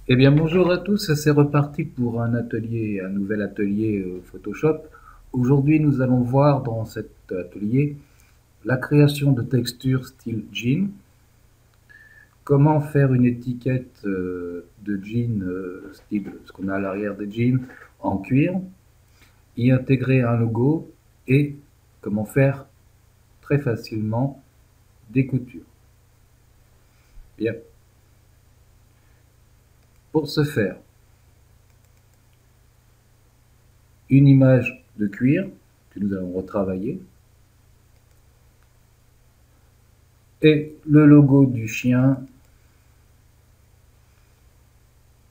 Eh bien, bonjour à tous, c'est reparti pour un nouvel atelier Photoshop. Aujourd'hui, nous allons voir dans cet atelier la création de textures style jean, comment faire une étiquette de jean style ce qu'on a à l'arrière des jeans en cuir, y intégrer un logo et comment faire très facilement des coutures. Bien, pour ce faire, une image de cuir que nous allons retravailler et le logo du chien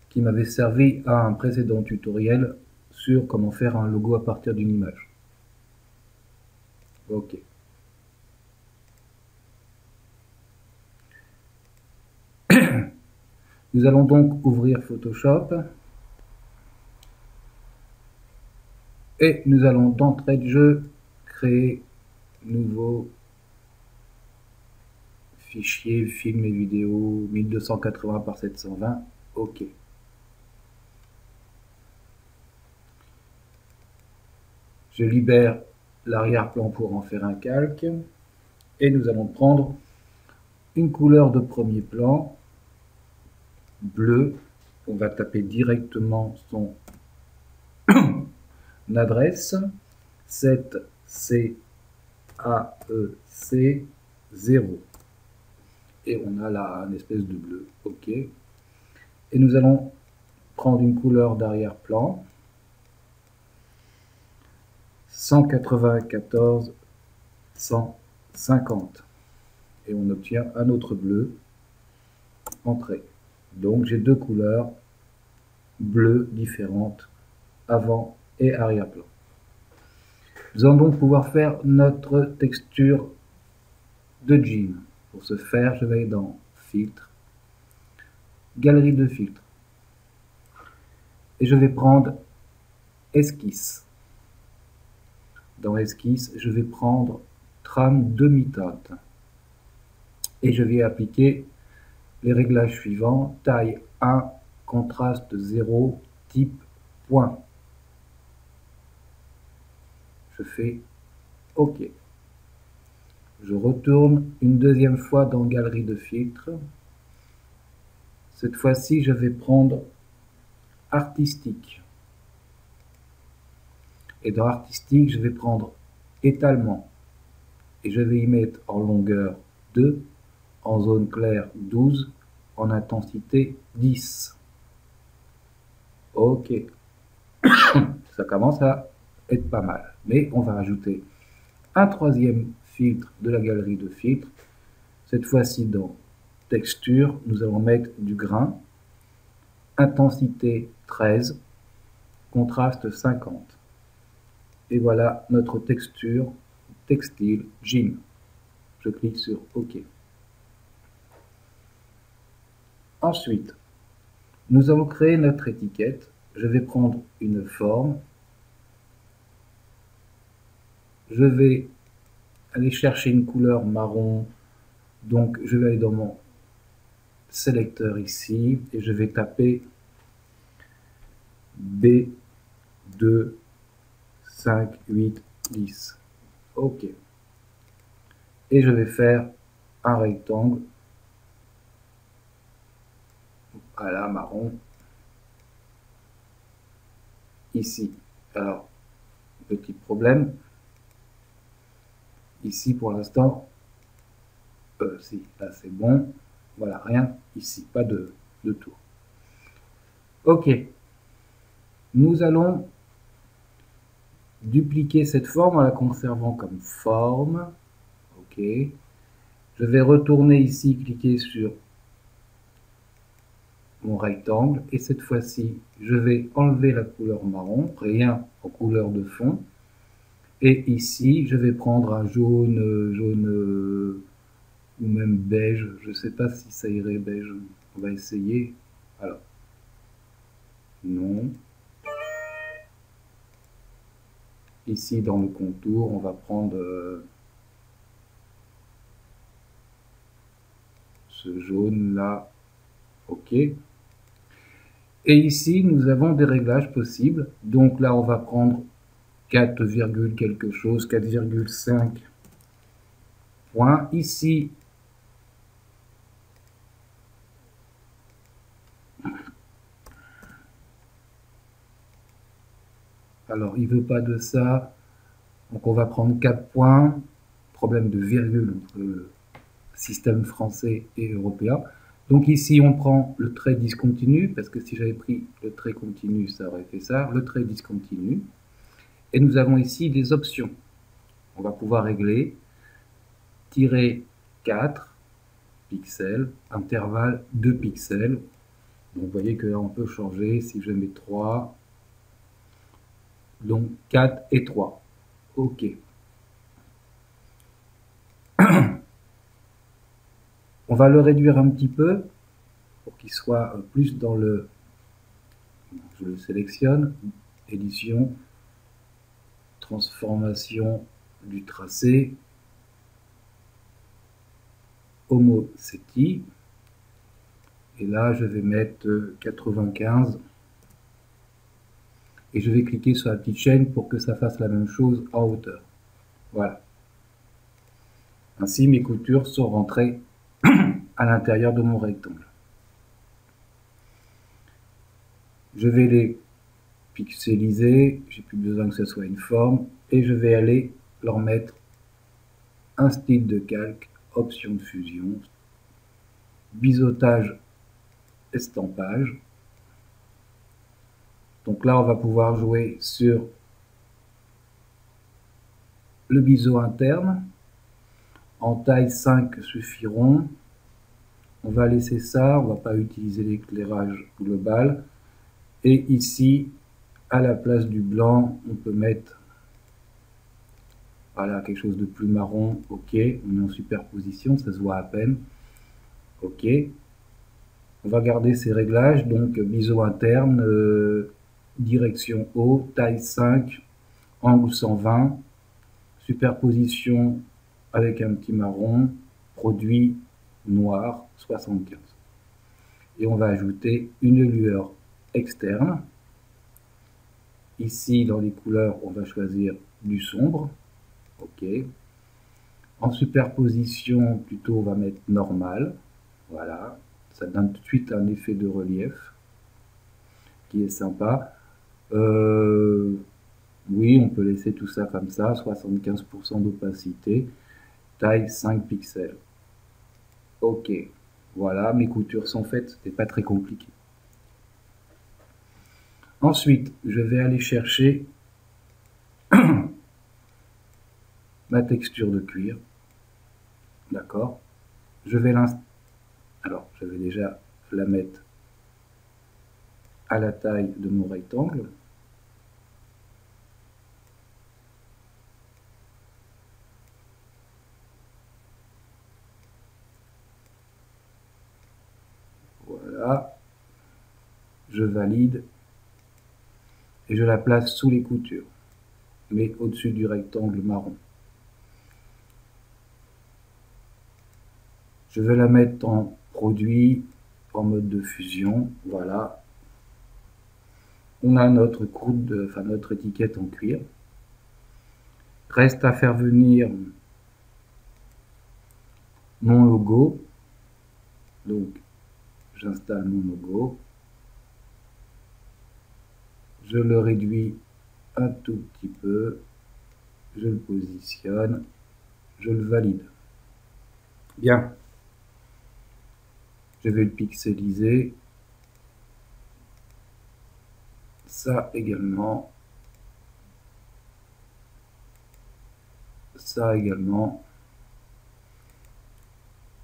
qui m'avait servi à un précédent tutoriel sur comment faire un logo à partir d'une image. Ok. Nous allons donc ouvrir Photoshop et nous allons d'entrée de jeu créer nouveau fichier film et vidéo 1280 par 720. Ok. Je libère l'arrière-plan pour en faire un calque et nous allons prendre une couleur de premier plan bleu. On va taper directement son adresse 7CAEC 0 et on a là une espèce de bleu. Ok. Et nous allons prendre une couleur d'arrière-plan 194 150 et on obtient un autre bleu entrée. Donc j'ai deux couleurs bleues différentes avant et arrière-plan. Nous allons donc pouvoir faire notre texture de jean. Pour ce faire, je vais aller dans filtre, galerie de filtres et je vais prendre esquisse. Dans esquisse, je vais prendre trame demi-teinte et je vais appliquer les réglages suivants: taille 1, contraste 0, type point. Je fais OK. Je retourne une deuxième fois dans galerie de filtres. Cette fois-ci, je vais prendre artistique. Et dans artistique, je vais prendre étalement. Et je vais y mettre en longueur 2, en zone claire 12, en intensité 10. Ok. Ça commence à être pas mal. Mais on va ajouter un troisième filtre de la galerie de filtres. Cette fois-ci dans texture, nous allons mettre du grain, intensité 13, contraste 50. Et voilà notre texture textile jean. Je clique sur OK. Ensuite, nous allons créer notre étiquette. Je vais prendre une forme. Je vais aller chercher une couleur marron. Donc, je vais aller dans mon sélecteur ici et je vais taper B2, 5, 8, 10. OK. Et je vais faire un rectangle. Voilà, marron. Ici. Alors, petit problème. Ici, pour l'instant, si, là c'est bon. Voilà, rien ici, pas de tour. Ok. Nous allons dupliquer cette forme en la conservant comme forme. Ok. Je vais retourner ici, cliquer sur mon rectangle et cette fois-ci, je vais enlever la couleur marron, rien en couleur de fond. Et ici, je vais prendre un jaune, ou même beige. Je ne sais pas si ça irait beige. On va essayer. Alors, non. Ici, dans le contour, on va prendre ce jaune-là. OK. Et ici, nous avons des réglages possibles. Donc là, on va prendre 4, quelque chose, 4,5 points. Ici, alors il veut pas de ça. Donc on va prendre 4 points. Problème de virgule entre le système français et européen. Donc ici, on prend le trait discontinu, parce que si j'avais pris le trait continu, ça aurait fait ça, le trait discontinu. Et nous avons ici des options. On va pouvoir régler tirer 4 pixels, intervalle 2 pixels. Donc vous voyez que là, on peut changer. Si je mets 3, donc 4 et 3. OK. On va le réduire un petit peu pour qu'il soit plus dans le... Je le sélectionne, édition, transformation du tracé, homocétie, et là je vais mettre 95, et je vais cliquer sur la petite chaîne pour que ça fasse la même chose en hauteur. Voilà. Ainsi mes coutures sont rentrées à l'intérieur de mon rectangle. Je vais les pixeliser, j'ai plus besoin que ce soit une forme, et je vais aller leur mettre un style de calque, option de fusion, biseautage, estampage. Donc là, on va pouvoir jouer sur le biseau interne. En taille 5 suffiront. On va laisser ça, on ne va pas utiliser l'éclairage global. Et ici, à la place du blanc, on peut mettre voilà, quelque chose de plus marron. OK, on est en superposition, ça se voit à peine. OK. On va garder ces réglages, donc biseau interne, direction haut, taille 5, angle 120, superposition avec un petit marron, produit noir 75. Et on va ajouter une lueur externe. Ici, dans les couleurs, on va choisir du sombre. OK. En superposition, plutôt, on va mettre normal. Voilà. Ça donne tout de suite un effet de relief qui est sympa. Oui, on peut laisser tout ça comme ça, 75% d'opacité, taille 5 pixels. OK, voilà, mes coutures sont faites, c'était pas très compliqué. Ensuite, je vais aller chercher ma texture de cuir. D'accord. Je vais déjà la mettre à la taille de mon rectangle. Voilà. Je valide et je la place sous les coutures, mais au-dessus du rectangle marron. Je vais la mettre en produit, en mode de fusion. Voilà. On a notre croûte, enfin notre étiquette en cuir. Reste à faire venir mon logo. Donc, j'installe mon logo. Je le réduis un tout petit peu. Je le positionne. Je le valide. Bien. Je vais le pixeliser. Ça également. Ça également.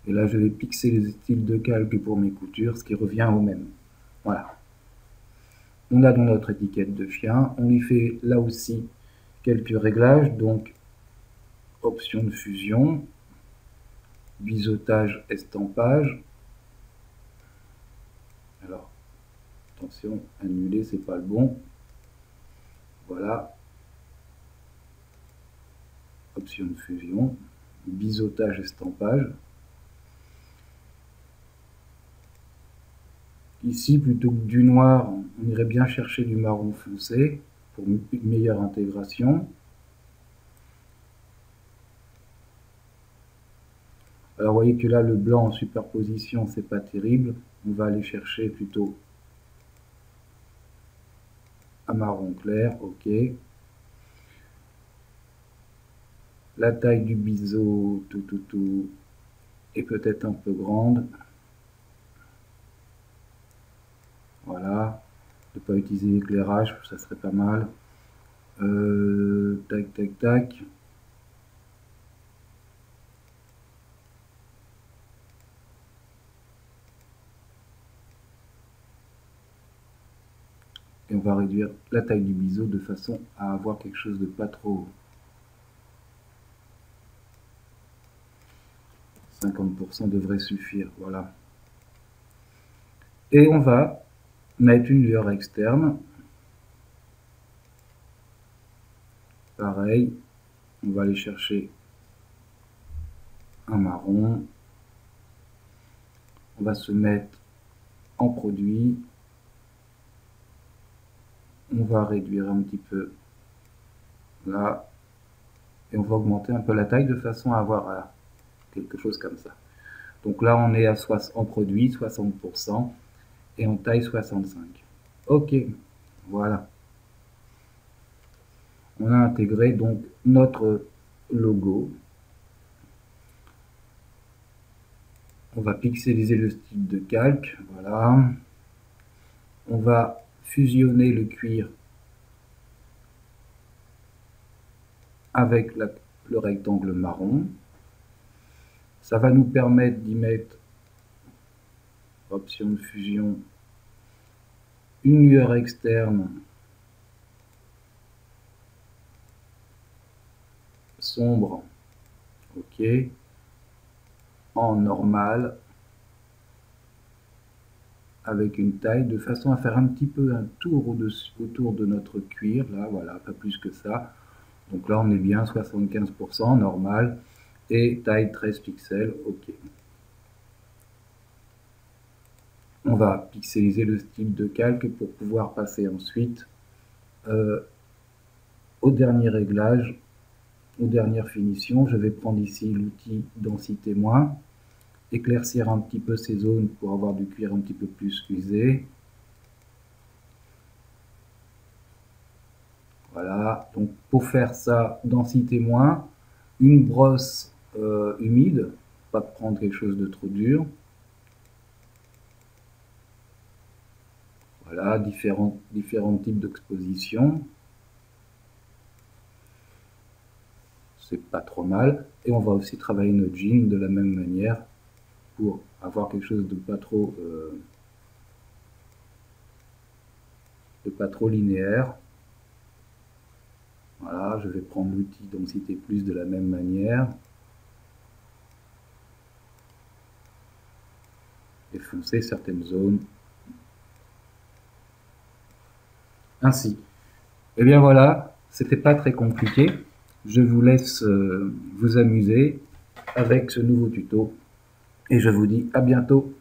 Et là, je vais pixeler les styles de calque pour mes coutures, ce qui revient au même. Voilà. On a dans notre étiquette de chien. On y fait là aussi quelques réglages. Donc, option de fusion, biseautage, estampage. Alors, attention, annuler, c'est pas le bon. Voilà. Option de fusion, biseautage, estampage. Ici, plutôt que du noir, on irait bien chercher du marron foncé pour une meilleure intégration. Alors vous voyez que là, le blanc en superposition, c'est pas terrible. On va aller chercher plutôt un marron clair, ok. La taille du biseau, tout, est peut-être un peu grande. Voilà. Ne pas utiliser l'éclairage, ça serait pas mal. Tac. Et on va réduire la taille du biseau de façon à avoir quelque chose de pas trop... 50% devrait suffire, voilà. Et on va mettre une lueur externe. Pareil, on va aller chercher un marron. On va se mettre en produit. On va réduire un petit peu là. Et on va augmenter un peu la taille de façon à avoir quelque chose comme ça. Donc là, on est en produit 60% et en taille 65%. Ok, voilà. On a intégré donc notre logo. On va pixeliser le style de calque, voilà. On va fusionner le cuir avec le rectangle marron. Ça va nous permettre d'y mettre, option de fusion, une lueur externe sombre, ok, en normal, avec une taille, de façon à faire un petit peu un tour autour de notre cuir, là, voilà, pas plus que ça. Donc là, on est bien 75% normal, et taille 13 pixels, ok. On va pixeliser le style de calque pour pouvoir passer ensuite au dernier réglage, aux dernières finitions. Je vais prendre ici l'outil densité moins, éclaircir un petit peu ces zones pour avoir du cuir un petit peu plus usé. Voilà, donc pour faire ça, densité moins, une brosse humide, pas prendre quelque chose de trop dur. Voilà, différents types d'exposition. C'est pas trop mal. Et on va aussi travailler notre jean de la même manière pour avoir quelque chose de pas trop linéaire. Voilà, je vais prendre l'outil densité plus de la même manière. Et foncer certaines zones. Ainsi. Et bien voilà, c'était pas très compliqué. Je vous laisse vous amuser avec ce nouveau tuto. Et je vous dis à bientôt.